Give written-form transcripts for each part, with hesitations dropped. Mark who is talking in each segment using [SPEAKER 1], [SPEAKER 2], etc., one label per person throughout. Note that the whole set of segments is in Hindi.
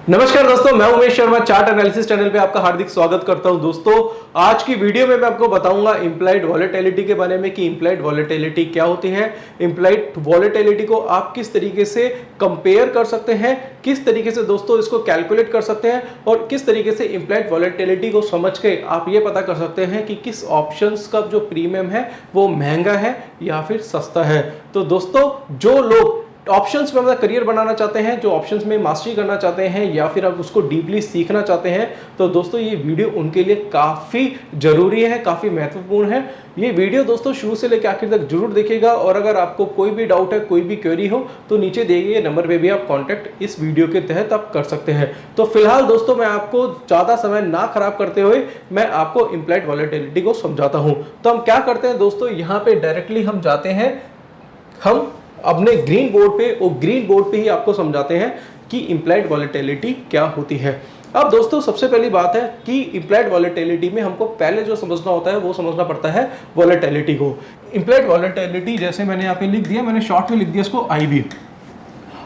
[SPEAKER 1] नमस्कार दोस्तों, मैं Umesh Sharma chart analysis channel पे आपका हार्दिक स्वागत करता हूं। दोस्तों, आज की वीडियो में मैं आपको बताऊंगा इंप्लाइड वॉलेटिलिटी के बारे में कि इंप्लाइड वॉलेटिलिटी क्या होती है, इंप्लाइड वॉलेटिलिटी को आप किस तरीके से कंपेयर कर सकते हैं, किस तरीके से दोस्तों इसको कैलकुलेट कर सकते हैं और किस तरीके से इंप्लाइड वॉलेटिलिटी को समझ के आप ये पता कर सकते हैं कि किस ऑप्शंस का जो प्रीमियम है वो महंगा है या फिर सस्ता है। तो दोस्तों, जो लोग ऑप्शंस में अपना करियर बनाना चाहते हैं, जो ऑप्शंस में मास्टरी करना चाहते हैं या फिर आप उसको डीपली सीखना चाहते हैं, तो दोस्तों ये वीडियो उनके लिए काफ़ी ज़रूरी है, काफ़ी महत्वपूर्ण है। ये वीडियो दोस्तों शुरू से लेकर आखिर तक जरूर देखिएगा और अगर आपको कोई भी डाउट है, कोई भी क्वेरी हो तो नीचे दिए गए नंबर पे भी आप कॉन्टैक्ट इस वीडियो के तहत आप कर सकते हैं। तो फिलहाल दोस्तों, मैं आपको ज़्यादा समय ना खराब करते हुए मैं आपको इंप्लाइड वॉलेटिलिटी को समझाता हूँ। तो हम क्या करते हैं दोस्तों, यहाँ पे डायरेक्टली हम जाते हैं, हम अपने ग्रीन बोर्ड पे, और ग्रीन बोर्ड पे ही आपको समझाते हैं कि इंप्लाइड वॉलेटिलिटी क्या होती है। अब दोस्तों, सबसे पहली बात है कि इंप्लाइड वॉलेटिलिटी में हमको पहले जो समझना होता है वो समझना पड़ता है वॉलेटिलिटी को। इंप्लाइड वॉलेटिलिटी जैसे मैंने यहाँ पे लिख दिया, मैंने शॉर्ट में लिख दिया इसको IV।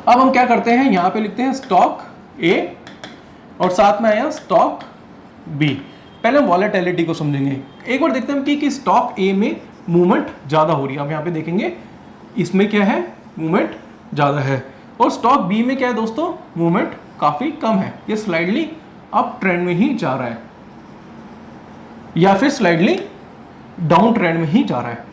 [SPEAKER 1] अब हम क्या करते हैं, यहाँ पे लिखते हैं स्टॉक A और साथ में आया स्टॉक B। पहले हम वॉलेटिलिटी को समझेंगे। एक बार देखते हैं कि स्टॉक A में मूवमेंट ज़्यादा हो रही है। हम यहाँ पे देखेंगे इसमें क्या है, मूवमेंट ज़्यादा है, और स्टॉक बी में क्या है दोस्तों, मूवमेंट काफ़ी कम है। ये स्लाइडली अप ट्रेंड में ही जा रहा है या फिर स्लाइडली डाउन ट्रेंड में ही जा रहा है।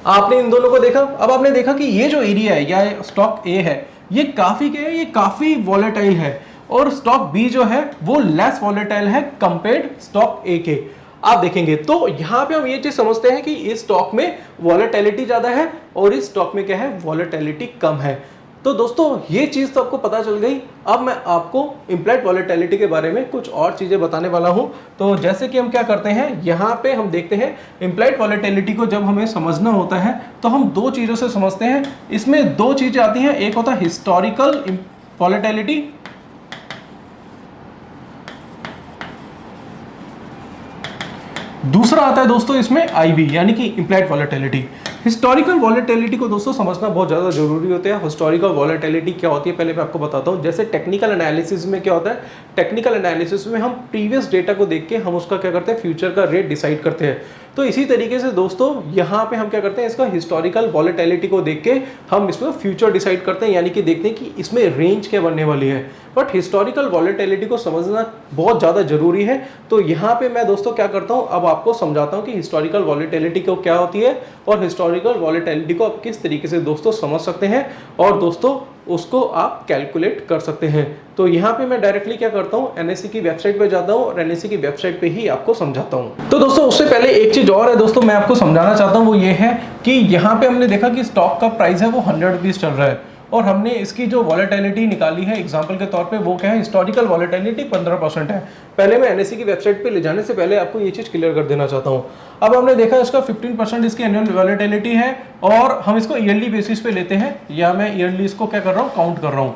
[SPEAKER 1] आपने इन दोनों को देखा। अब आपने देखा कि ये जो एरिया है या स्टॉक ए है, ये काफ़ी क्या है, ये काफ़ी वॉलेटाइल है, और स्टॉक बी जो है वो लेस वॉलेटाइल है कंपेयर्ड स्टॉक ए के। आप देखेंगे तो यहाँ पे हम ये चीज समझते हैं कि इस स्टॉक में वॉलेटिलिटी ज्यादा है और इस स्टॉक में क्या है, वॉलेटिलिटी कम है। तो दोस्तों, ये चीज तो आपको पता चल गई। अब मैं आपको इंप्लाइड वॉलेटिलिटी के बारे में कुछ और चीजें बताने वाला हूं। तो जैसे कि हम क्या करते हैं, यहाँ पे हम देखते हैं इंप्लाइड वॉलेटिलिटी को जब हमें समझना होता है तो हम दो चीजों से समझते हैं। इसमें दो चीजें आती हैं, एक होता है हिस्टोरिकल वॉलेटिलिटी, दूसरा आता है दोस्तों इसमें IV यानी कि इंप्लाइड वॉलेटिलिटी। हिस्टोरिकल वॉलेटिलिटी को दोस्तों समझना बहुत ज़्यादा जरूरी होता है। हिस्टोरिकल वॉलेटिलिटी क्या होती है पहले मैं आपको बताता हूँ। जैसे टेक्निकल एनालिसिस में क्या होता है, टेक्निकल एनालिसिस में हम प्रीवियस डेटा को देख के हम उसका क्या करते हैं, फ्यूचर का रेट डिसाइड करते हैं। तो इसी तरीके से दोस्तों यहाँ पे हम क्या करते हैं, इसका हिस्टोरिकल वॉलेटिलिटी को देख के हम इसमें फ्यूचर डिसाइड करते हैं, यानी कि देखते हैं कि इसमें रेंज क्या बनने वाली है। बट हिस्टोरिकल वॉलेटिलिटी को समझना बहुत ज़्यादा जरूरी है। तो यहाँ पे मैं दोस्तों क्या करता हूँ, अब आपको समझाता हूँ कि हिस्टोरिकल वॉलेटिलिटी को क्या होती है और हिस्टोरिकल वॉलेटिलिटी को आप किस तरीके से दोस्तों समझ सकते हैं और दोस्तों उसको आप कैलकुलेट कर सकते हैं। तो यहाँ पे मैं डायरेक्टली क्या करता हूँ, NSE की वेबसाइट पे जाता हूँ और NSE की वेबसाइट पे ही आपको समझाता हूँ। तो दोस्तों, उससे पहले एक चीज और है दोस्तों, मैं आपको समझाना चाहता हूँ, वो ये है कि यहाँ पे हमने देखा कि स्टॉक का प्राइस है वो 100 रुपीज चल रहा है और हमने इसकी जो वॉलेटिलिटी निकाली है एग्जांपल के तौर पे, वो क्या है, हिस्टोरिकल वॉलेटिलिटी 15% है। पहले मैं NSE की वेबसाइट पे ले जाने से पहले आपको ये चीज़ क्लियर कर देना चाहता हूँ। अब हमने देखा इसका 15% इसकी एनुअल वॉलेटिलिटी है और हम इसको ईयरली बेसिस पे लेते हैं, या मैं ईयरली इसको क्या कर रहा हूँ, काउंट कर रहा हूँ।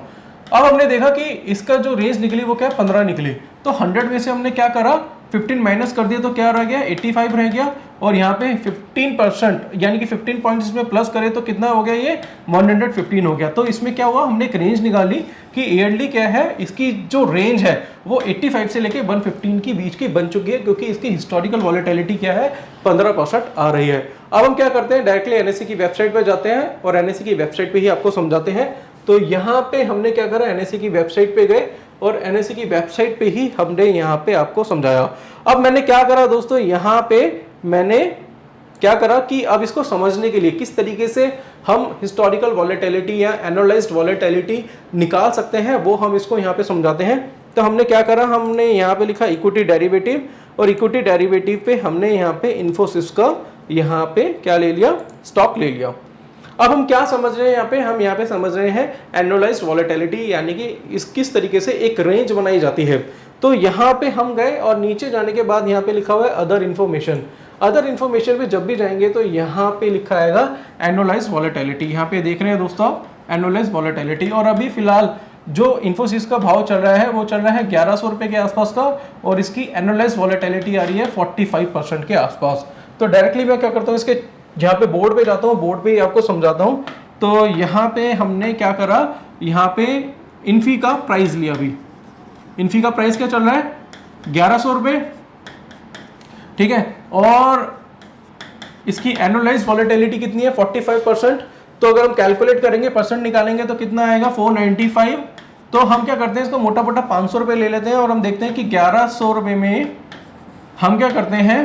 [SPEAKER 1] अब हमने देखा कि इसका जो रेंज निकली वो क्या है, 15 निकली। तो 100 में से हमने क्या करा, 15 माइनस कर दिया तो क्या रह गया, 85 रह गया, और यहाँ पे 15% यानी कि 15 पॉइंट्स इसमें प्लस करें तो कितना हो गया, ये 115 हो गया। तो इसमें क्या हुआ, हमने एक रेंज निकाली कि ईयरली क्या है, इसकी जो रेंज है वो 85 से लेके 115 के बीच की बन चुकी है, क्योंकि इसकी हिस्टोरिकल वॉलेटिलिटी क्या है, 15% आ रही है। अब हम क्या करते हैं, डायरेक्टली NSE की वेबसाइट पर जाते हैं और NSE की वेबसाइट पर ही आपको समझाते हैं। तो यहाँ पे हमने क्या करा, NSE की वेबसाइट पे गए और NSE की वेबसाइट पे ही हमने यहाँ पे आपको समझाया। अब मैंने क्या करा दोस्तों, यहाँ पे मैंने क्या करा कि अब इसको समझने के लिए किस तरीके से हम हिस्टोरिकल वॉलेटिलिटी या एनुअलाइज्ड वॉलेटिलिटी निकाल सकते हैं, वो हम इसको यहाँ पे समझाते हैं। तो हमने क्या करा, हमने यहाँ पे लिखा इक्विटी डेरिवेटिव, और इक्विटी डेरिवेटिव पे हमने यहाँ पे इन्फोसिस का यहाँ पे क्या ले लिया, स्टॉक ले लिया। अब हम क्या समझ रहे हैं यहाँ पे, हम यहाँ पे समझ रहे हैं एनुअलाइज्ड वॉलेटिलिटी, यानी कि इस किस तरीके से एक रेंज बनाई जाती है। तो यहाँ पे हम गए और नीचे जाने के बाद यहाँ पे लिखा हुआ है अदर इन्फॉर्मेशन। अदर इन्फॉर्मेशन पे जब भी जाएंगे तो यहाँ पे लिखा आएगा एनुअलाइज्ड वॉलेटिलिटी। यहाँ पे देख रहे हैं दोस्तों एनुअलाइज्ड वॉलेटिलिटी, और अभी फिलहाल जो इन्फोसिस का भाव चल रहा है वो चल रहा है 1100 रुपये के आसपास का, और इसकी एनुअलाइज्ड वॉलेटिलिटी आ रही है 45% के आसपास। तो डायरेक्टली मैं क्या करता हूँ, इसके यहाँ पे बोर्ड पे जाता हूँ, बोर्ड पे आपको समझाता हूँ। तो यहाँ पे हमने क्या करा, यहाँ पे इन्फी का प्राइस लिया। अभी इन्फी का प्राइस क्या चल रहा है, 1100 रुपये, ठीक है। और इसकी एनुअलाइज वॉलेटिलिटी कितनी है, 45%। तो अगर हम कैलकुलेट करेंगे, परसेंट निकालेंगे तो कितना आएगा, 495। तो हम क्या करते हैं, इसको मोटा मोटा 500 रुपये ले लेते हैं और हम देखते हैं कि 1100 रुपये में हम क्या करते हैं,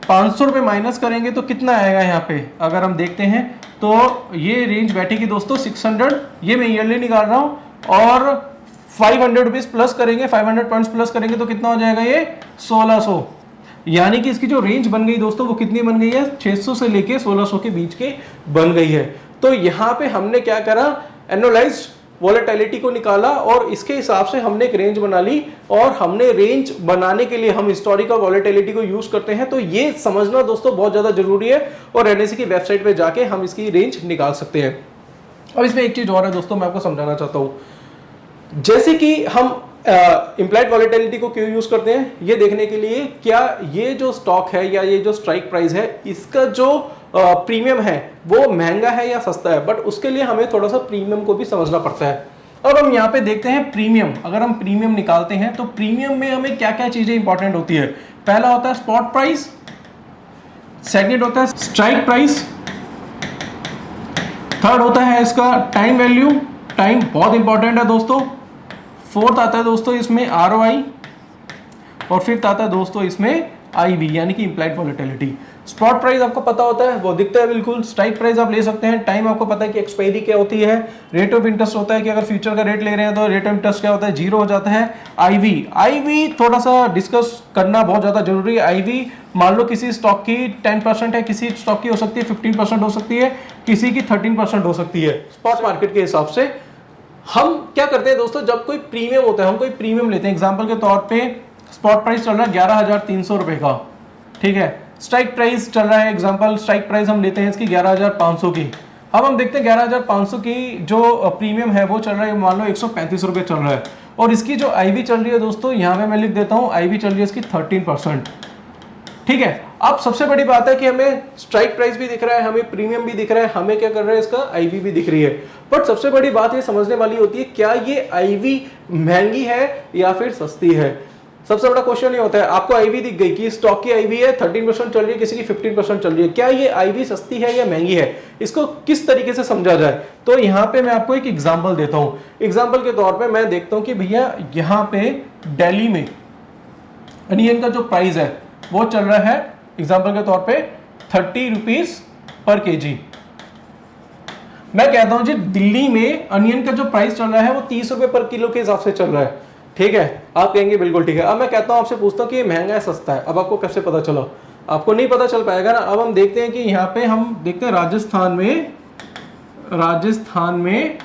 [SPEAKER 1] 500 रुपये माइनस करेंगे तो कितना आएगा यहाँ पे। अगर हम देखते हैं तो ये रेंज बैठेगी दोस्तों 600, ये मैं ईयरली निकाल रहा हूँ, और 500 रुपीज प्लस करेंगे, 500 पॉइंट्स प्लस करेंगे तो कितना हो जाएगा, ये 1600। यानी कि इसकी जो रेंज बन गई दोस्तों वो कितनी बन गई है, 600 से लेके 1600 के बीच के बन गई है। तो यहाँ पे हमने क्या करा, एनुअलाइज्ड वॉलेटिलिटी को निकाला और इसके हिसाब से हमने एक रेंज बना ली। और हमने रेंज बनाने के लिए हम हिस्टोरिकल वॉलेटिलिटी को यूज करते हैं। तो ये समझना दोस्तों बहुत ज्यादा जरूरी है, और एनएससी की वेबसाइट पे जाके हम इसकी रेंज निकाल सकते हैं। अब इसमें एक चीज और है दोस्तों, मैं आपको समझाना चाहता हूं। जैसे कि हम इम्प्लाइड वॉलेटिलिटी को क्यों यूज करते हैं, ये देखने के लिए क्या ये जो स्टॉक है या ये जो स्ट्राइक प्राइस है, इसका जो प्रीमियम है वो महंगा है या सस्ता है। बट उसके लिए हमें थोड़ा सा प्रीमियम को भी समझना पड़ता है। अब हम यहाँ पे देखते हैं प्रीमियम। अगर हम प्रीमियम निकालते हैं तो प्रीमियम में हमें क्या क्या चीजें इंपॉर्टेंट होती है। पहला होता है स्पॉट प्राइस, सेकंड होता है स्ट्राइक प्राइस, थर्ड होता है इसका टाइम वैल्यू, टाइम बहुत इंपॉर्टेंट है दोस्तों। फोर्थ आता है दोस्तों इसमें आरओआई, और फिफ्थ आता है दोस्तों इसमें आईवी यानी कि इम्प्लाइड वॉलेटिलिटी। स्पॉट प्राइस आपको पता होता है, वो दिखता है बिल्कुल। स्ट्राइक प्राइस आप ले सकते हैं। टाइम आपको पता है कि एक्सपायरी क्या होती है। रेट ऑफ इंटरेस्ट होता है कि अगर फ्यूचर का रेट ले रहे हैं तो रेट ऑफ इंटरेस्ट क्या होता है, 0 हो जाता है। आईवी थोड़ा सा डिस्कस करना बहुत ज्यादा जरूरी है। आईवी मान लो किसी स्टॉक की 10% है, किसी स्टॉक की हो सकती है 15% हो सकती है, किसी की 13% हो सकती है स्पॉट मार्केट के हिसाब से। हम क्या करते हैं दोस्तों, जब कोई प्रीमियम होता है, हम कोई प्रीमियम लेते हैं। एग्जांपल के तौर पे स्पॉट प्राइस चल रहा है 11,300 रुपए का, ठीक है। स्ट्राइक प्राइस चल रहा है, एग्जांपल स्ट्राइक प्राइस हम लेते हैं इसकी 11,500 की। अब हम देखते हैं 11,500 की जो प्रीमियम है वो चल रहा है मान लो 135 रुपए चल रहा है, और इसकी जो आईवी चल रही है दोस्तों, यहाँ पे मैं लिख देता हूँ, आईवी चल रही है इसकी 13%, ठीक है। अब सबसे बड़ी बात है कि हमें स्ट्राइक प्राइस भी दिख रहा है, हमें प्रीमियम भी दिख रहा है, हमें क्या कर रहा है, इसका आईवी भी दिख रही है। बट सबसे बड़ी बात ये समझने वाली होती है, क्या ये आईवी महंगी है या फिर सस्ती है। सबसे बड़ा क्वेश्चन ये होता है, आपको आईवी दिख गई कि स्टॉक की आईवी है 13% चल रही है, किसी की 15% चल रही है, क्या ये आईवी सस्ती है या महंगी है, इसको किस तरीके से समझा जाए। तो यहाँ पे मैं आपको एक एग्जांपल देता हूँ। एग्जांपल के तौर पे मैं देखता हूँ कि भैया यहाँ पे दिल्ली में अनियन का जो प्राइस है वो चल रहा है एग्जांपल के तौर पे 30 रुपीज पर केजी। मैं कहता हूं जी दिल्ली में अनियन का जो प्राइस चल रहा है वो 30 रुपए पर किलो के हिसाब से चल रहा है, ठीक है। आप कहेंगे बिल्कुल ठीक है। अब मैं कहता हूं, आपसे पूछता हूं कि ये महंगा है सस्ता है। अब आपको कैसे पता चला, आपको नहीं पता चल पाएगा ना। अब हम देखते हैं कि यहाँ पे हम देखते हैं राजस्थान में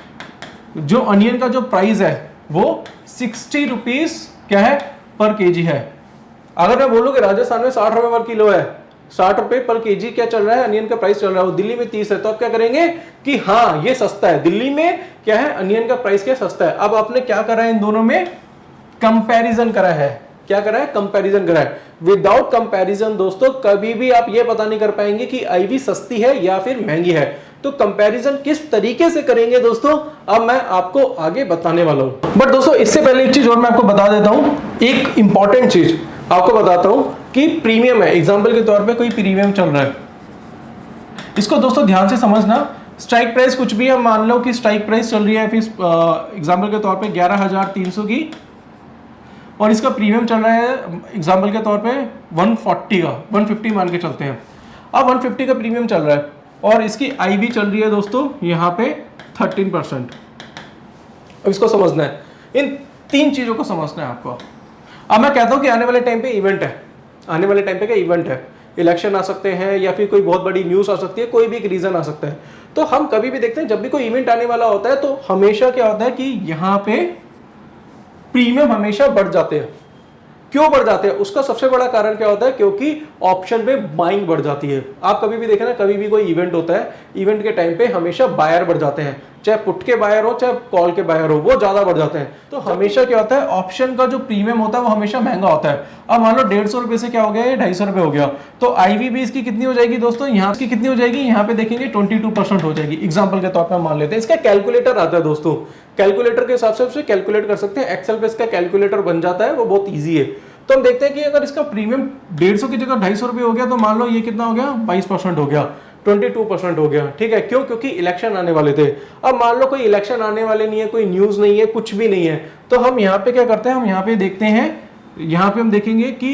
[SPEAKER 1] जो अनियन का जो प्राइस है वो 60 रुपीज क्या है पर केजी है। अगर मैं बोलूं कि राजस्थान में 60 रुपए पर किलो है, 60 रुपए पर केजी क्या चल रहा है, अनियन का प्राइस चल रहा है, वो दिल्ली में 30 है, तो आप क्या करेंगे कि हाँ ये सस्ता है। दिल्ली में क्या है, अनियन का प्राइस क्या सस्ता है। अब आपने क्या करा है, इन दोनों में कंपैरिजन करा है। क्या करा है, कंपैरिजन करा है। विदाउट कंपैरिजन दोस्तों कभी भी आप ये पता नहीं कर पाएंगे कि आईवी सस्ती है या फिर महंगी है। तो कंपैरिजन किस तरीके से करेंगे दोस्तों, अब मैं आपको आगे बताने वाला हूं। बट दोस्तों इससे पहले एक चीज और मैं आपको बता देता हूं, एक इंपॉर्टेंट चीज आपको बताता हूं कि प्रीमियम है। एग्जांपल के तौर पे कोई प्रीमियम चल रहा है, इसको दोस्तों ध्यान से समझना। स्ट्राइक प्राइस कुछ भी है, मान लो कि स्ट्राइक प्राइस चल रही है फिर एग्जांपल के तौर पे 11,300 की, और इसका प्रीमियम चल रहा है एग्जांपल के तौर पे 140 का, 150 मान के चलते हैं। अब 150 का प्रीमियम चल रहा है और इसकी आईवी चल रही है दोस्तों यहाँ पे 13%। अब इसको समझना है, इन तीन चीजों को समझना है आपको। अब मैं कहता हूं कि आने वाले टाइम पे इवेंट है, आने वाले टाइम पे क्या इवेंट है, इलेक्शन आ सकते हैं या फिर कोई बहुत बड़ी न्यूज आ सकती है, कोई भी एक रीजन आ सकता है। तो हम कभी भी देखते हैं जब भी कोई इवेंट आने वाला होता है तो हमेशा क्या होता है कि यहाँ पे प्रीमियम हमेशा बढ़ जाते हैं। क्यों बढ़ जाते हैं, उसका सबसे बड़ा कारण क्या होता है, क्योंकि ऑप्शन पे बाइंग बढ़ जाती है। आप कभी भी देखें ना, कभी भी कोई इवेंट होता है, इवेंट के टाइम पे हमेशा बायर बढ़ जाते हैं। चाहे पुट के बायर हो चाहे कॉल के बायर हो, वो ज्यादा बढ़ जाते हैं। तो हमेशा क्या होता है, ऑप्शन का जो प्रीमियम होता है वो हमेशा महंगा होता है। अब मान लो 150 रुपए से क्या हो गया, ये 250 रुपए हो गया, तो आईवी भी इसकी कितनी हो जाएगी दोस्तों, यहाँ की कितनी हो जाएगी, यहाँ पे देखेंगे 22% हो जाएगी। एग्जाम्पल के तौर पर मान लेते हैं, इसका कैलकुलेटर आता है दोस्तों, कैलकुलेटर के हिसाब से कैलकुलेट कर सकते हैं, एक्सेल पे इसका कैलकुलेटर बन जाता है, वो बहुत ईजी है। तो हम देखते हैं कि अगर इसका प्रीमियम 150 की जगह 250 रुपये हो गया, तो मान लो ये कितना हो गया, 22% हो गया, 22% हो गया, ठीक है। क्यों? क्योंकि इलेक्शन आने वाले थे। अब मान लो कोई इलेक्शन आने वाले नहीं है, कोई न्यूज नहीं है, कुछ भी नहीं है, तो हम यहाँ पे क्या करते हैं, हम यहाँ पे देखते हैं, यहाँ पे हम देखेंगे कि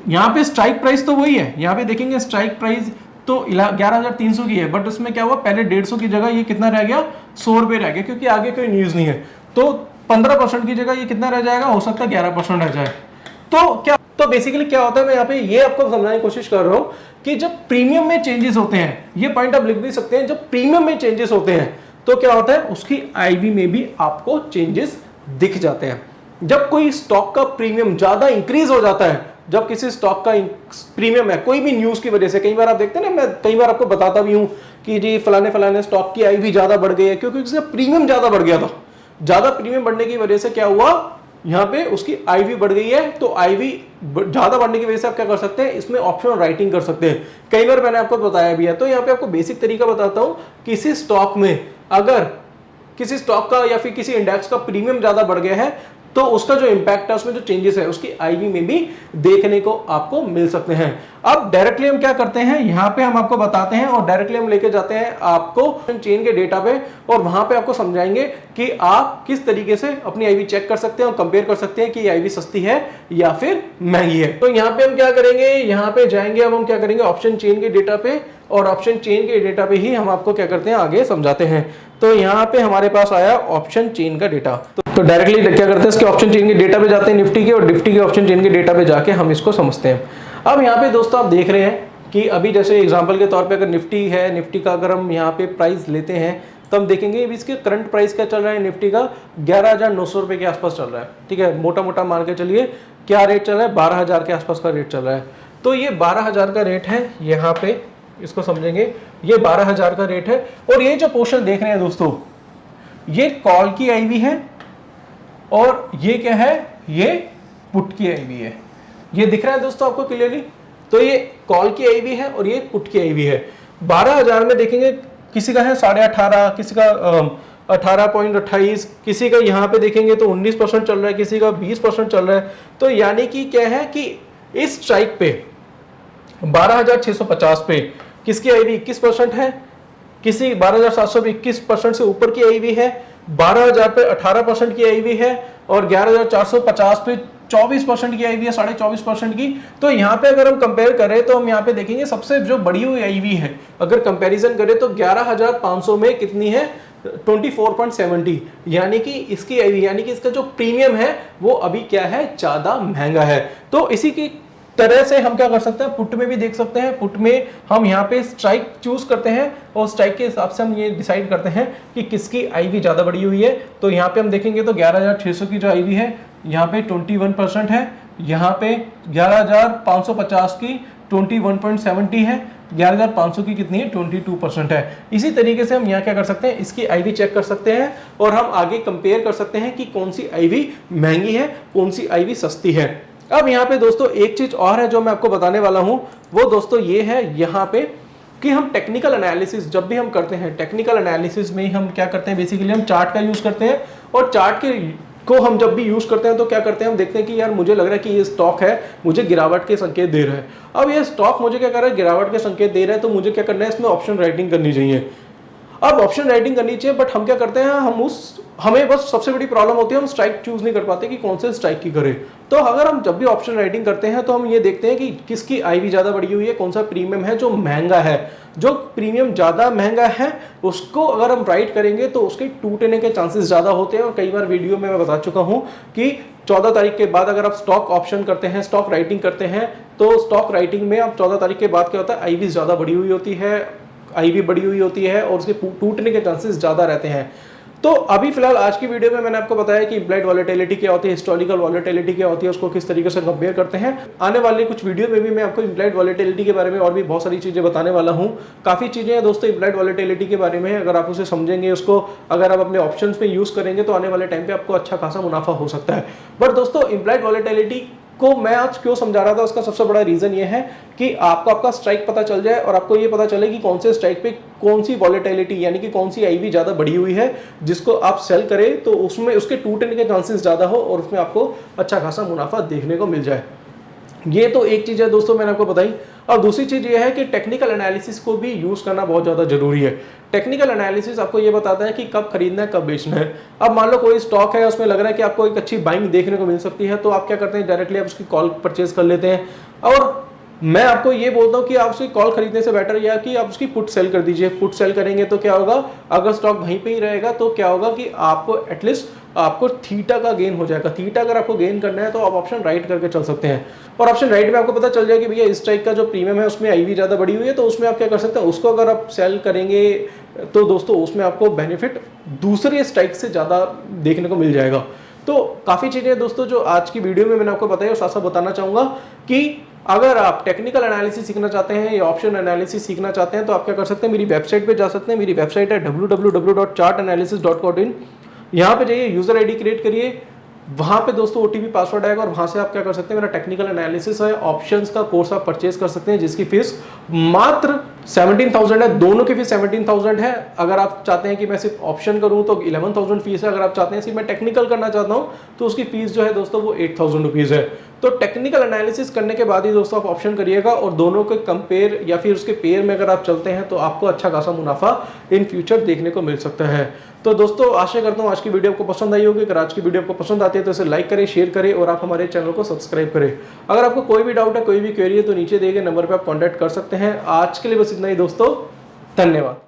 [SPEAKER 1] यहाँ पे स्ट्राइक प्राइस तो वही है, यहाँ पे देखेंगे स्ट्राइक प्राइस तो 11,300 की है, बट उसमें क्या हुआ, पहले 150 की जगह ये कितना रह गया, 100 रुपये रह गया, क्योंकि आगे कोई न्यूज नहीं है। तो 15% की जगह ये कितना रह जाएगा, हो सकता है 11% रह जाए। तो बेसिकली क्या होता है, मैं यहाँ पे ये आपको समझाने की कोशिश कर रहा हूँ कि जब प्रीमियम में चेंजेस होते हैं, ये पॉइंट आप लिख भी सकते हैं, जब प्रीमियम में चेंजेस होते हैं तो क्या होता है, उसकी आईवी में भी आपको चेंजेस दिख जाते हैं। जब कोई स्टॉक का प्रीमियम ज्यादा इंक्रीज हो जाता है, जब किसी स्टॉक का प्रीमियम है कोई भी न्यूज की वजह से, कई बार आप देखते हैं ना, मैं कई बार आपको बताता भी हूं कि जी फलाने स्टॉक की आईवी ज्यादा बढ़ गई है, क्योंकि उसका प्रीमियम ज्यादा बढ़ गया था। ज्यादा प्रीमियम बढ़ने की वजह से क्या हुआ, यहाँ पे उसकी आईवी बढ़ गई है। तो आईवी ज्यादा बढ़ने की वजह से आप क्या कर सकते हैं, इसमें ऑप्शन राइटिंग कर सकते हैं। कई बार मैंने आपको बताया भी है। तो यहाँ पे आपको बेसिक तरीका बताता हूं, किसी स्टॉक में अगर किसी स्टॉक का या फिर किसी इंडेक्स का प्रीमियम ज्यादा बढ़ गया है, तो उसका जो इंपैक्ट है, उसमें जो चेंजेस है, उसकी आईवी में भी देखने को आपको मिल सकते हैं। अब डायरेक्टली हम क्या करते हैं, यहाँ पे हम आपको बताते हैं और डायरेक्टली हम लेके जाते हैं आपको चेन के डेटा पे, और वहां पे आपको समझाएंगे कि आप किस तरीके से अपनी आईवी चेक कर सकते हैं और कंपेयर कर सकते हैं कि आईवी सस्ती है या फिर महंगी है। तो यहाँ पे हम क्या करेंगे, यहाँ पे जाएंगे, अब हम क्या करेंगे, ऑप्शन चेन के डेटा पे, और ऑप्शन चेन के डेटा पे ही हम आपको क्या करते हैं, आगे समझाते हैं। तो यहाँ पे हमारे पास आया ऑप्शन चेन का डेटा, तो डायरेक्टली क्या करते हैं, इसके ऑप्शन चेन के डेटा पे जाते हैं निफ्टी के, और निफ्टी के ऑप्शन चेन के डेटा पे जाके हम इसको समझते हैं। अब यहाँ पे दोस्तों आप देख रहे हैं कि अभी जैसे एग्जांपल के तौर पे अगर निफ्टी है, निफ्टी का अगर हम यहाँ पे प्राइस लेते हैं, तो हम देखेंगे इसके करंट प्राइस क्या चल रहा है, निफ्टी का 11,900 रुपये के आसपास चल रहा है, ठीक है। मोटा मोटा मान के चलिए क्या रेट चल रहा है, 12,000 के आसपास का रेट चल रहा है। तो ये 12,000 का रेट है, यहाँ पे इसको समझेंगे, ये 12,000 का रेट है। और ये जो पोर्शन देख रहे हैं दोस्तों, ये कॉल की आईवी है, और ये क्या है, ये पुट की आईवी है। ये दिख रहा है दोस्तों आपको क्लियरली। तो ये कॉल की आईवी है और ये पुट की आईवी है। 12,000 में देखेंगे किसी का है 18.5, किसी का 18.28, किसी का यहाँ पे देखेंगे तो 19% चल रहा है, किसी का 20% चल रहा है। तो यानी कि क्या है कि इस स्ट्राइक पे 12,650 पे किसकी आईवी 21% है, किसी 12,700 पे 21% से ऊपर की आईवी है, 12,000 पे 18% की आईवी है, और 11,450 पे 24% की आईवी है, 24.5% की। तो यहाँ पे अगर हम कंपेयर करें तो हम यहाँ पे देखेंगे सबसे जो बड़ी हुई आईवी है, अगर कंपैरिजन करें तो 11,500 में कितनी है, 24.70, यानी कि इसकी आईवी, यानी कि इसका जो प्रीमियम है वो अभी क्या है, ज्यादा महंगा है। तो इसी की तरह से हम क्या कर सकते हैं, पुट में भी देख सकते हैं। पुट में हम यहाँ पे स्ट्राइक चूज करते हैं, और स्ट्राइक के हिसाब से हम ये डिसाइड करते हैं कि किसकी आईवी ज्यादा बड़ी हुई है। तो यहाँ पे हम देखेंगे तो 11,600 की जो आईवी है, यहाँ पे 21% है, यहाँ पे 11,550 की 21.70 है, 11,500 की कितनी है, 22% है। इसी तरीके से हम यहाँ क्या कर सकते हैं, इसकी आईवी चेक कर सकते हैं, और हम आगे कंपेयर कर सकते हैं कि कौन सी आईवी महंगी है, कौन सी आईवी सस्ती है। अब यहाँ पे दोस्तों एक चीज और है जो मैं आपको बताने वाला हूं, वो दोस्तों ये है यहाँ पे कि हम टेक्निकल एनालिसिस जब भी हम करते हैं, टेक्निकल एनालिसिस में हम क्या करते हैं, बेसिकली हम चार्ट का यूज करते हैं। और चार्ट के को हम जब भी यूज करते हैं तो क्या करते हैं, हम देखते हैं कि यार मुझे लग रहा है कि ये स्टॉक है, मुझे गिरावट के संकेत दे रहा है। अब ये स्टॉक मुझे क्या कर रहा है, गिरावट के संकेत दे रहा है, तो मुझे क्या करना है, इसमें ऑप्शन राइटिंग करनी चाहिए। अब ऑप्शन राइटिंग करनी चाहिए, बट हम क्या करते हैं, हमें बस सबसे बड़ी प्रॉब्लम होती है, हम स्ट्राइक चूज नहीं कर पाते कि कौन से स्ट्राइक की करें। तो अगर हम जब भी ऑप्शन राइटिंग करते हैं तो हम ये देखते हैं कि किसकी आईवी ज्यादा बढ़ी हुई है, कौन सा प्रीमियम है जो महंगा है। जो प्रीमियम ज्यादा महंगा है उसको अगर हम राइट करेंगे तो उसके टूटने के चांसेस ज्यादा होते हैं। और कई बार वीडियो में मैं बता चुका हूं कि 14 तारीख के बाद अगर आप स्टॉक ऑप्शन करते हैं, स्टॉक राइटिंग करते हैं, तो स्टॉक राइटिंग में आप 14 तारीख के बाद क्या होता है, आईवी ज्यादा बढ़ी हुई होती है, आईवी बढ़ी हुई होती है, और उसके टूटने के चांसेस ज्यादा रहते हैं। तो अभी फिलहाल आज की वीडियो में मैंने आपको बताया कि इम्प्लाइड वॉलेटिलिटी क्या होती है, हिस्टोरिकल वॉलेटिलिटी क्या होती है, उसको किस तरीके से कंपेयर करते हैं। आने वाले कुछ वीडियो में भी मैं आपको इम्प्लाइड वॉलेटिलिटी के बारे में और भी बहुत सारी चीजें बताने वाला हूं। काफी चीजें हैं दोस्तों इम्प्लाइड वॉलेटिलिटी के बारे में, अगर आप उसे समझेंगे, उसको अगर आप अपने ऑप्शंस में यूज करेंगे तो आने वाले टाइम पे आपको अच्छा खासा मुनाफा हो सकता है। बट दोस्तों इम्प्लाइड वॉलेटिलिटी को मैं आज क्यों समझा रहा था, उसका सबसे बड़ा रीजन ये है कि आपको आपका स्ट्राइक पता चल जाए और आपको ये पता चले कि कौन से स्ट्राइक पे कौन सी वॉलेटिलिटी यानी कि कौन सी आईवी ज्यादा बढ़ी हुई है, जिसको आप सेल करें तो उसमें उसके टूटने के चांसेस ज्यादा हो और उसमें आपको अच्छा खासा मुनाफा देखने को मिल जाए। ये तो एक चीज है दोस्तों मैंने आपको बताई। और दूसरी चीज ये है कि टेक्निकल एनालिसिस को भी यूज करना बहुत ज्यादा जरूरी है। टेक्निकल एनालिसिस आपको ये बताता है कि कब खरीदना है, कब बेचना है। अब मान लो कोई स्टॉक है, उसमें लग रहा है कि आपको एक अच्छी बाइंग देखने को मिल सकती है, तो आप क्या करते हैं, डायरेक्टली आप उसकी कॉल परचेज कर लेते हैं। और मैं आपको ये बोलता हूँ कि आप उसकी कॉल खरीदने से बेटर या कि आप उसकी पुट सेल कर दीजिए। पुट सेल करेंगे तो क्या होगा, अगर स्टॉक वहीं पे ही रहेगा तो क्या होगा कि आपको एटलीस्ट आपको थीटा का गेन हो जाएगा। थीटा अगर आपको गेन करना है तो आप ऑप्शन राइट करके चल सकते हैं, और ऑप्शन राइट में आपको पता चल जाएगा कि भैया इस स्ट्राइक का जो प्रीमियम है उसमें आईवी ज्यादा बढ़ी हुई है, तो उसमें आप क्या कर सकते हैं, उसको अगर आप सेल करेंगे तो दोस्तों उसमें आपको बेनिफिट दूसरे स्ट्राइक से ज्यादा देखने को मिल जाएगा। तो काफी चीजें दोस्तों जो आज की वीडियो में मैंने आपको बताई और साथ साथ बताना चाहूंगा कि अगर आप टेक्निकल एनालिसिस सीखना चाहते हैं या ऑप्शन एनालिसिस सीखना चाहते हैं तो आप क्या कर सकते हैं, मेरी वेबसाइट पे जा सकते हैं। मेरी वेबसाइट है www.chartanalysis.in। यहाँ पे जाइए, यूजर आईडी क्रिएट करिए, वहां पे दोस्तों ओटीपी पासवर्ड आएगा और वहां से आप क्या कर सकते हैं, मेरा टेक्निकल एनालिसिस है, ऑप्शंस का कोर्स आप परचेज कर सकते हैं, जिसकी फीस मात्र 17,000 है। दोनों की फीस 17,000 है। अगर आप चाहते हैं कि मैं सिर्फ ऑप्शन करूं तो 11,000 फीस है। अगर आप चाहते हैं सिर्फ मैं टेक्निकल करना चाहता हूं तो उसकी फीस जो है दोस्तों वो 8,000 रुपीज है। तो टेक्निकल एनालिसिस करने के बाद ही दोस्तों आप ऑप्शन करिएगा, और दोनों के कंपेयर या फिर उसके पेयर में अगर आप चलते हैं तो आपको अच्छा खासा मुनाफा इन फ्यूचर देखने को मिल सकता है। तो दोस्तों आशा करता हूँ आज की वीडियो आपको पसंद आई होगी। अगर आज की वीडियो आपको पसंद आती है तो इसे लाइक करें, शेयर करें और आप हमारे चैनल को सब्सक्राइब करें। अगर आपको कोई भी डाउट है, कोई भी क्वेरी है तो नीचे दिए गए नंबर पर आप कॉन्टैक्ट कर सकते हैं। आज के लिए बस इतना ही दोस्तों, धन्यवाद।